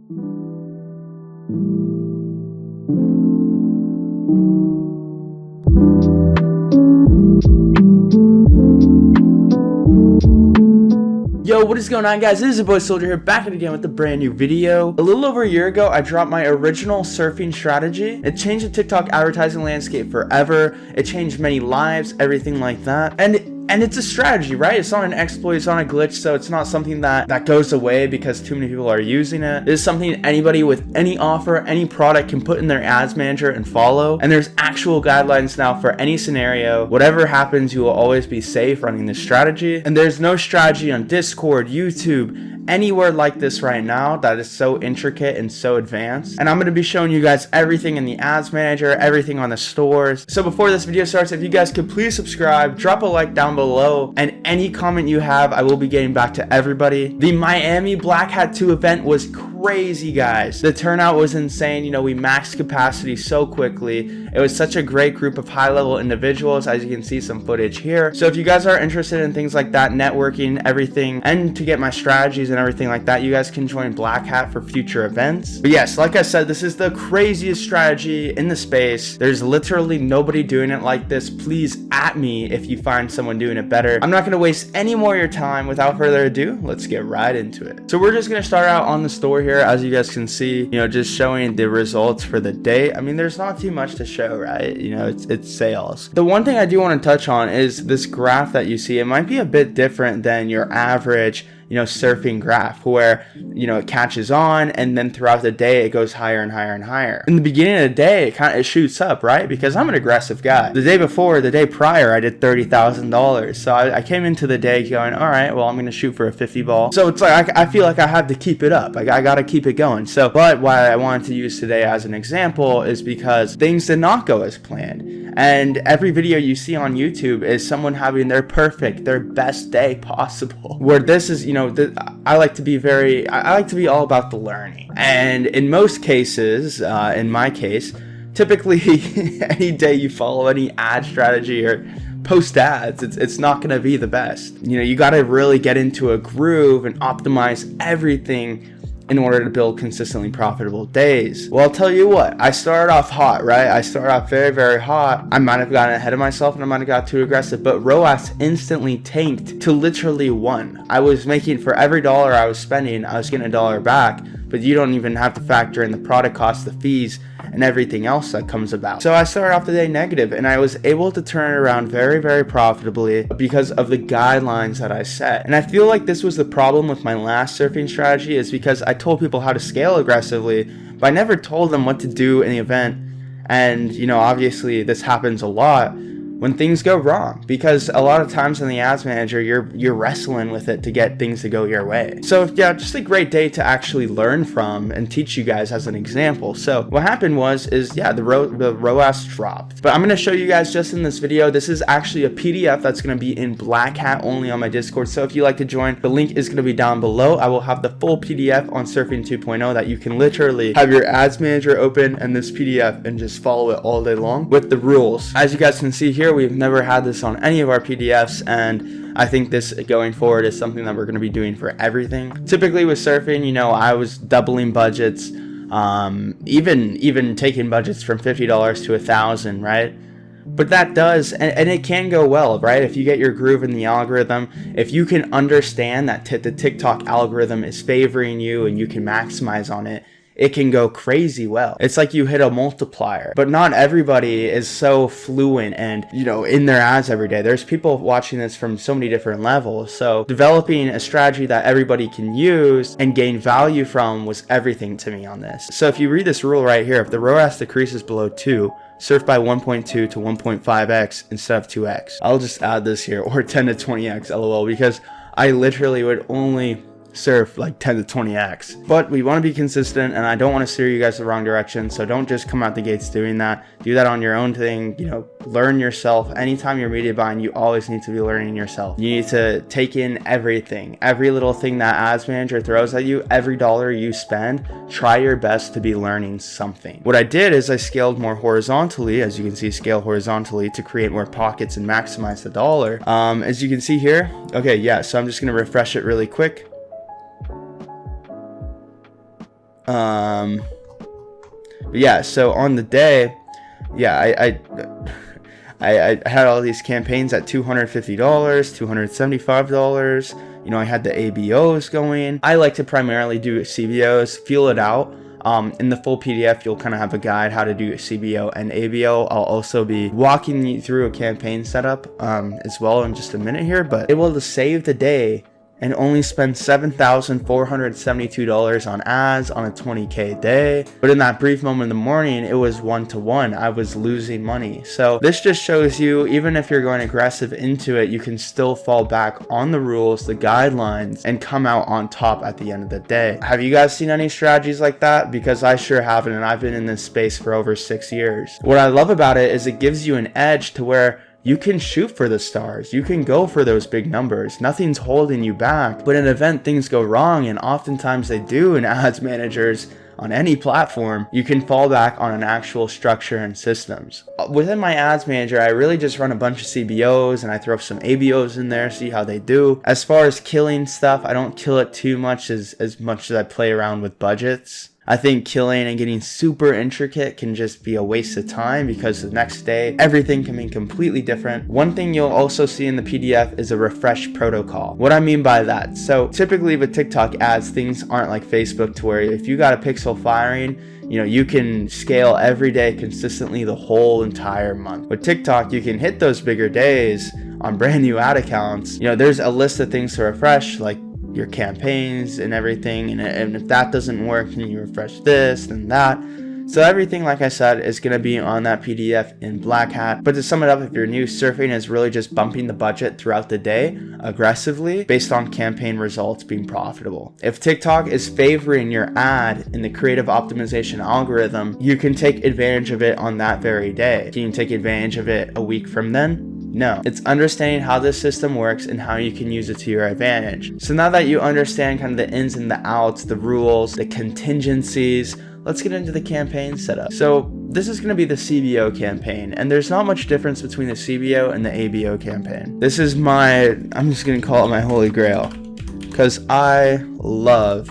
Yo, what is going on, guys? This is your boy Soldier here, back again with a brand new video. A little over a year ago, I dropped my original surfing strategy. It changed the TikTok advertising landscape forever. It changed many lives, everything like that. And it's a strategy, right? It's not an exploit, it's not a glitch, so it's not something that goes away because too many people are using it. It's something anybody with any offer, any product can put in their ads manager and follow. And there's actual guidelines now for any scenario. Whatever happens, you will always be safe running this strategy. And there's no strategy on Discord, YouTube, anywhere like this right now that is so intricate and so advanced. And I'm going to be showing you guys everything in the ads manager, everything on the stores. So before this video starts, if you guys could please subscribe, drop a like down below, and any comment you have, I will be getting back to everybody. The Miami Black Hat 2 event was crazy, guys. The turnout was insane. You know, we maxed capacity so quickly. It was such a great group of high-level individuals, as you can see some footage here. So if you guys are interested in things like that, networking, everything, and to get my strategies and everything like that, you guys can join Black Hat for future events. But yes, like I said, this is the craziest strategy in the space. There's literally nobody doing it like this. Please at me if you find someone doing it better. I'm not going to waste any more of your time. Without further ado, let's get right into it. So we're just going to start out on the store here, as you guys can see, you know, just showing the results for the day. I mean, there's not too much to show, right? You know, it's sales. The one thing I do want to touch on is this graph that you see. It might be a bit different than your average, you know, surfing graph where, you know, it catches on and then throughout the day it goes higher and higher and higher. In the beginning of the day, it shoots up, right? Because I'm an aggressive guy. The day prior, I did $30,000. So I came into the day going, all right, well, I'm going to shoot for a 50 ball. So it's like, I feel like I have to keep it up. Like, I got to keep it going. So, but why I wanted to use today as an example is because things did not go as planned. And every video you see on YouTube is someone having their best day possible. Where this is, you know, I like to be all about the learning. And in most cases, in my case, typically any day you follow any ad strategy or post ads, it's not going to be the best. You know, you got to really get into a groove and optimize everything in order to build consistently profitable days. Well, I'll tell you what, I started off hot, right? I started off very, very hot. I might have gotten ahead of myself and I might have got too aggressive, but ROAS instantly tanked to literally 1. I was making, for every dollar I was spending, I was getting $1 back, but you don't even have to factor in the product costs, the fees, and everything else that comes about. So I started off the day negative, and I was able to turn it around very, very profitably because of the guidelines that I set. And I feel like this was the problem with my last surfing strategy, is because I told people how to scale aggressively, but I never told them what to do in the event. And, you know, obviously this happens a lot when things go wrong, because a lot of times in the ads manager, you're wrestling with it to get things to go your way. So yeah, just a great day to actually learn from and teach you guys as an example. So what happened is yeah, the ROAS dropped. But I'm going to show you guys just in this video. This is actually a PDF that's going to be in Black Hat only on my Discord. So if you like to join, the link is going to be down below. I will have the full PDF on Surfing 2.0 that you can literally have your ads manager open and this PDF and just follow it all day long with the rules. As you guys can see here, we've never had this on any of our PDFs, and I think this going forward is something that we're going to be doing for everything. Typically with surfing, you know, I was doubling budgets, even taking budgets from $50 to $1,000, right? But that does, and it can go well, right? If you get your groove in the algorithm, if you can understand that the TikTok algorithm is favoring you and you can maximize on it, it can go crazy well. It's like you hit a multiplier. But not everybody is so fluent and, you know, in their ads every day. There's people watching this from so many different levels. So developing a strategy that everybody can use and gain value from was everything to me on this. So if you read this rule right here, if the ROAS decreases below 2, surf by 1.2 to 1.5x instead of 2x. I'll just add this here, or 10 to 20x, lol, because I literally would only surf like 10 to 20x. But we want to be consistent, and I don't want to steer you guys the wrong direction, so don't just come out the gates doing that. Do that on your own thing. You know, learn yourself. Anytime you're media buying, you always need to be learning yourself. You need to take in everything, every little thing that ads manager throws at you, every dollar you spend. Try your best to be learning something. What I did is I scaled more horizontally, as you can see, scale horizontally to create more pockets and maximize the dollar. As you can see here, okay, yeah, so I'm just going to refresh it really quick. But yeah, so on the day, yeah, I had all these campaigns at $250, $275. You know, I had the ABOs going. I like to primarily do CBOs, feel it out. In the full PDF, you'll kind of have a guide how to do CBO and ABO. I'll also be walking you through a campaign setup as well in just a minute here, but able to save the day and only spend $7,472 on ads on a 20K day. But in that brief moment in the morning, it was 1-to-1. I was losing money. So this just shows you, even if you're going aggressive into it, you can still fall back on the rules, the guidelines, and come out on top at the end of the day. Have you guys seen any strategies like that? Because I sure haven't, and I've been in this space for over 6 years. What I love about it is it gives you an edge to where you can shoot for the stars. You can go for those big numbers. Nothing's holding you back. But in an event, things go wrong, and oftentimes they do in ads managers on any platform. You can fall back on an actual structure and systems. Within my ads manager, I really just run a bunch of CBOs and I throw some ABOs in there, see how they do. As far as killing stuff, I don't kill it too much as I play around with budgets. I think killing and getting super intricate can just be a waste of time because the next day, everything can be completely different. One thing you'll also see in the PDF is a refresh protocol. What I mean by that, so typically with TikTok ads, things aren't like Facebook to where if you got a pixel firing, you know, you can scale every day consistently the whole entire month. With TikTok, you can hit those bigger days on brand new ad accounts. You know, there's a list of things to refresh, like your campaigns and everything, and if that doesn't work, then you refresh this and that. So everything, like I said, is going to be on that PDF in Black Hat. But to sum it up, if you're new, surfing is really just bumping the budget throughout the day aggressively based on campaign results being profitable. If TikTok is favoring your ad in the creative optimization algorithm, you can take advantage of it on that very day. Can you take advantage of it a week from then? No. It's understanding how this system works and how you can use it to your advantage. So now that you understand kind of the ins and the outs, the rules, the contingencies, let's get into the campaign setup. So this is going to be the CBO campaign, and there's not much difference between the CBO and the ABO campaign. This is I'm just going to call it my holy grail, because I love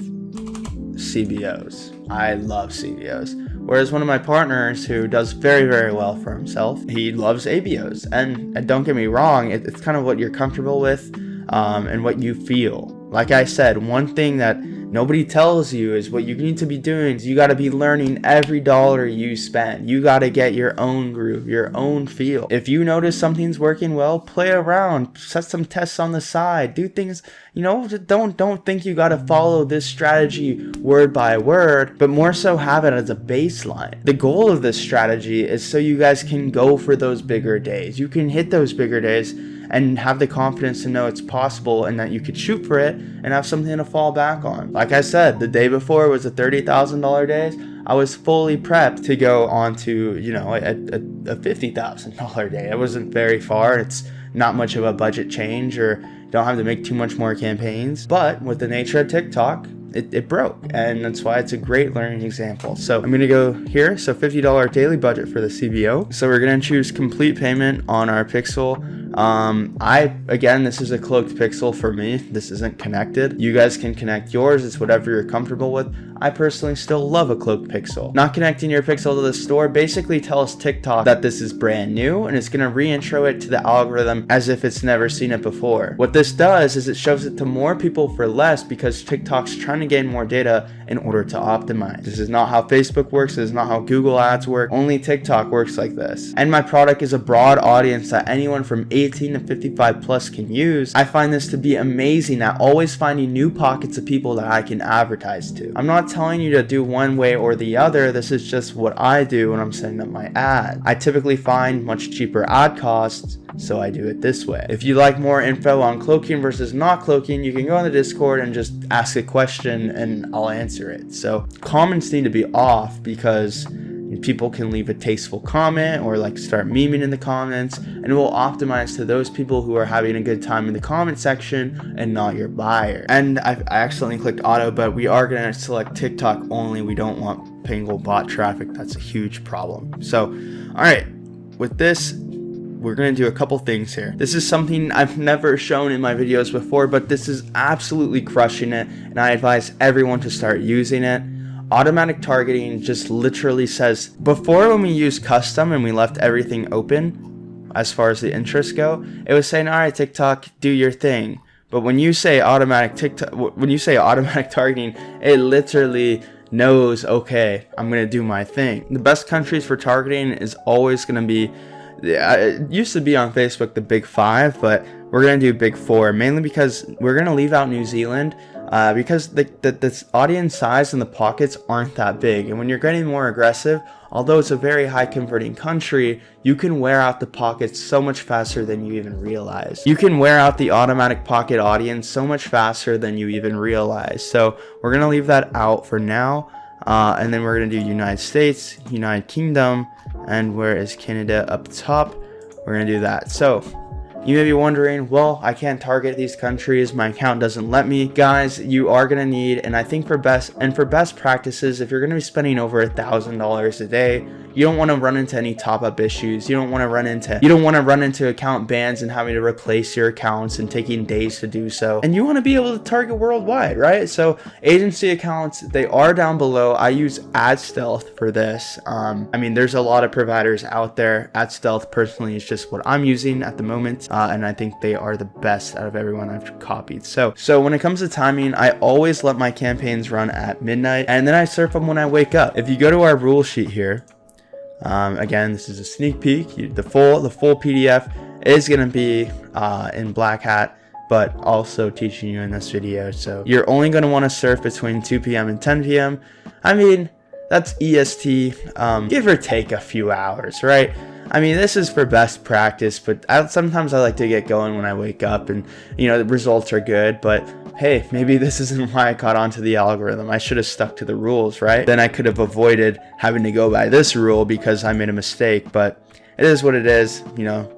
CBOs. I love CBOs. Whereas one of my partners who does very, very well for himself, he loves ABOs. And don't get me wrong, it's kind of what you're comfortable with and what you feel. Like I said, one thing that nobody tells you is what you need to be doing is you got to be learning every dollar you spend. You got to get your own groove, your own feel. If you notice something's working well, play around, set some tests on the side, do things, you know, don't think you got to follow this strategy word by word, but more so have it as a baseline. The goal of this strategy is so you guys can go for those bigger days. You can hit those bigger days and have the confidence to know it's possible and that you could shoot for it and have something to fall back on. Like I said, the day before was a $30,000 day. I was fully prepped to go on to, you know, a $50,000 day. It wasn't very far. It's not much of a budget change, or don't have to make too much more campaigns. But with the nature of TikTok, it broke, and that's why it's a great learning example. So I'm gonna go here. So $50 daily budget for the CBO. So we're gonna choose complete payment on our pixel. Again, this is a cloaked pixel for me. This isn't connected. You guys can connect yours. It's whatever you're comfortable with. I personally still love a cloaked pixel. Not connecting your pixel to the store basically tells TikTok that this is brand new, and it's gonna re-intro it to the algorithm as if it's never seen it before. What this does is it shows it to more people for less, because TikTok's trying to gain more data in order to optimize. This is not how Facebook works. This is not how Google ads work. Only TikTok works like this. And my product is a broad audience that anyone from 18 to 55 plus can use. I find this to be amazing at always finding new pockets of people that I can advertise to. I'm not telling you to do one way or the other. This is just what I do when I'm setting up my ad. I typically find much cheaper ad costs, so I do it this way. If you like more info on cloaking versus not cloaking, you can go on the Discord and just ask a question and I'll answer it. So comments need to be off, because people can leave a tasteful comment or like start memeing in the comments, and it will optimize to those people who are having a good time in the comment section and not your buyer. And I accidentally clicked auto, but we are going to select TikTok only. We don't want Pangle bot traffic. That's a huge problem. So, all right, with this, we're going to do a couple things here. This is something I've never shown in my videos before, but this is absolutely crushing it, and I advise everyone to start using it. automatic targeting just literally says, before when we used custom and we left everything open as far as the interests go, it was saying, all right, TikTok, do your thing. But when you say automatic targeting, it literally knows, okay, I'm going to do my thing. The best countries for targeting is always going to be, it used to be on Facebook, the big 5, but we're going to do big 4, mainly because we're going to leave out New Zealand, because the audience size and the pockets aren't that big. And when you're getting more aggressive, although it's a very high converting country, you can wear out the pockets so much faster than you even realize. You can wear out the automatic pocket audience so much faster than you even realize. So we're going to leave that out for now. And then we're going to do United States, United Kingdom, and where is Canada up top? We're going to do that. So you may be wondering, well, I can't target these countries, my account doesn't let me. Guys, you are going to need, and I think for best practices, if you're going to be spending over $1,000 a day, you don't want to run into any top-up issues. You don't want to run into account bans and having to replace your accounts and taking days to do so. And you want to be able to target worldwide, right? So agency accounts, they are down below. I use Ad Stealth for this. I mean, there's a lot of providers out there. Ad Stealth personally is just what I'm using at the moment. And I think they are the best out of everyone I've copied. So when it comes to timing, I always let my campaigns run at midnight, and then I surf them when I wake up. If you go to our rule sheet here, again, this is a sneak peek. The full PDF is going to be in Black Hat, but also teaching you in this video. So you're only going to want to surf between 2 p.m. and 10 p.m. I mean, that's EST, give or take a few hours, right? I mean, this is for best practice, but sometimes I like to get going when I wake up and, the results are good, but hey, maybe this isn't why I caught onto the algorithm. I should have stuck to the rules, right? Then I could have avoided having to go by this rule because I made a mistake, but it is what it is.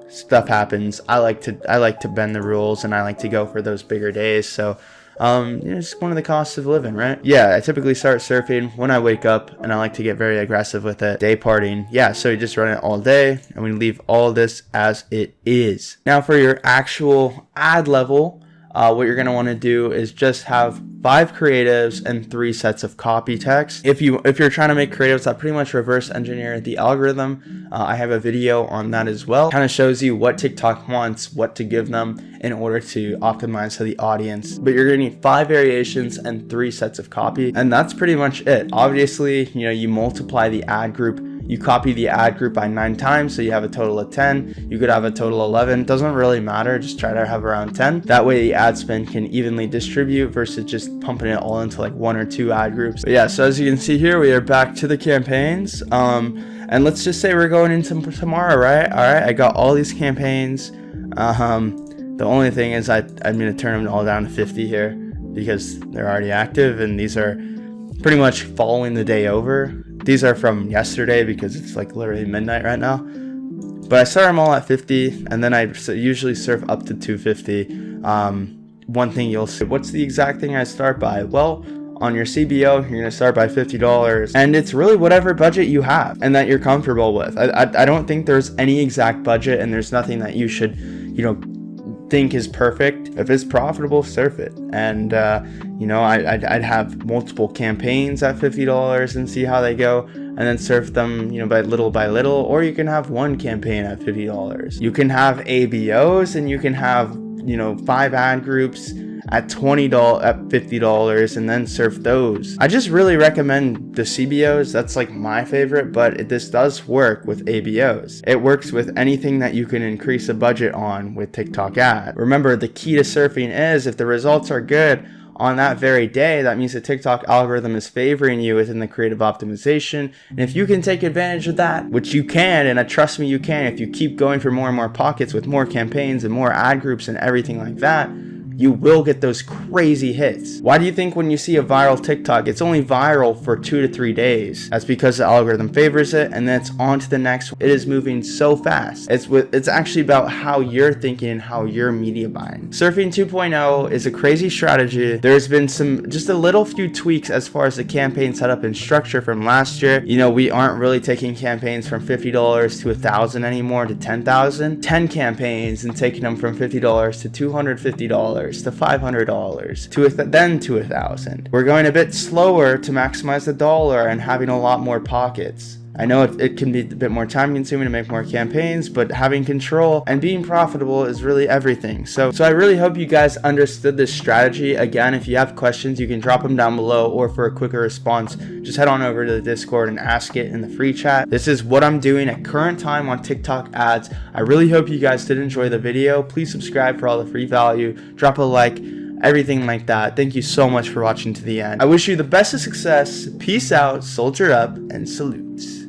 Stuff happens. I like to bend the rules, and I like to go for those bigger days. So it's one of the costs of living, right? Yeah, I typically start surfing when I wake up, and I like to get very aggressive with it. Day partying, yeah, so you just run it all day, and we leave all this as it is. Now for your actual ad level, what you're going to want to do is just have 5 creatives and 3 sets of copy text. If you're trying to make creatives that pretty much reverse engineer the algorithm, I have a video on that as well. Kind of shows you what TikTok wants, what to give them in order to optimize to the audience. But you're going to need 5 variations and 3 sets of copy, and that's pretty much it. Obviously, you multiply the ad group. You copy the ad group by 9 times, so you have a total of 10. You could have a total of 11. Doesn't really matter. Just try to have around 10. That way the ad spend can evenly distribute versus just pumping it all into like 1 or 2 ad groups. But yeah, so as you can see here, we are back to the campaigns. And let's just say we're going into tomorrow, right? All right, I got all these campaigns. The only thing is I'm going to turn them all down to 50 here because they're already active, and these are pretty much following the day over. These are from yesterday because it's like literally midnight right now. But I start them all at 50, and then I usually surf up to 250. One thing you'll see, what's the exact thing I start by? Well, on your CBO, you're going to start by $50, and it's really whatever budget you have and that you're comfortable with. I don't think there's any exact budget, and there's nothing that you should, think is perfect. If it's profitable, surf it. And I'd have multiple campaigns at $50 and see how they go, and then surf them by little, or you can have one campaign at $50. You can have ABOs, and you can have 5 ad groups at $50, and then surf those. I just really recommend the CBOs. That's like my favorite, but this does work with ABOs. It works with anything that you can increase a budget on with TikTok ad. Remember, the key to surfing is if the results are good on that very day, that means the TikTok algorithm is favoring you within the creative optimization. And if you can take advantage of that, which you can, and trust me, you can, if you keep going for more and more pockets with more campaigns and more ad groups and everything like that, you will get those crazy hits. Why do you think when you see a viral TikTok, it's only viral for 2 to 3 days? That's because the algorithm favors it, and then it's on to the next. It is moving so fast. It's actually about how you're thinking and how you're media buying. Surfing 2.0 is a crazy strategy. There's been just a little few tweaks as far as the campaign setup and structure from last year. We aren't really taking campaigns from $50 to $1,000 anymore to $10,000. 10 campaigns and taking them from $50 to $250. to $500 then to $1,000. We're going a bit slower to maximize the dollar and having a lot more pockets. I know it can be a bit more time consuming to make more campaigns, but having control and being profitable is really everything. So I really hope you guys understood this strategy. Again, if you have questions, you can drop them down below, or for a quicker response, just head on over to the Discord and ask it in the free chat. This is what I'm doing at current time on TikTok ads. I really hope you guys did enjoy the video. Please subscribe for all the free value. Drop a like. Everything like that. Thank you so much for watching to the end. I wish you the best of success. Peace out, soldier up, and salutes.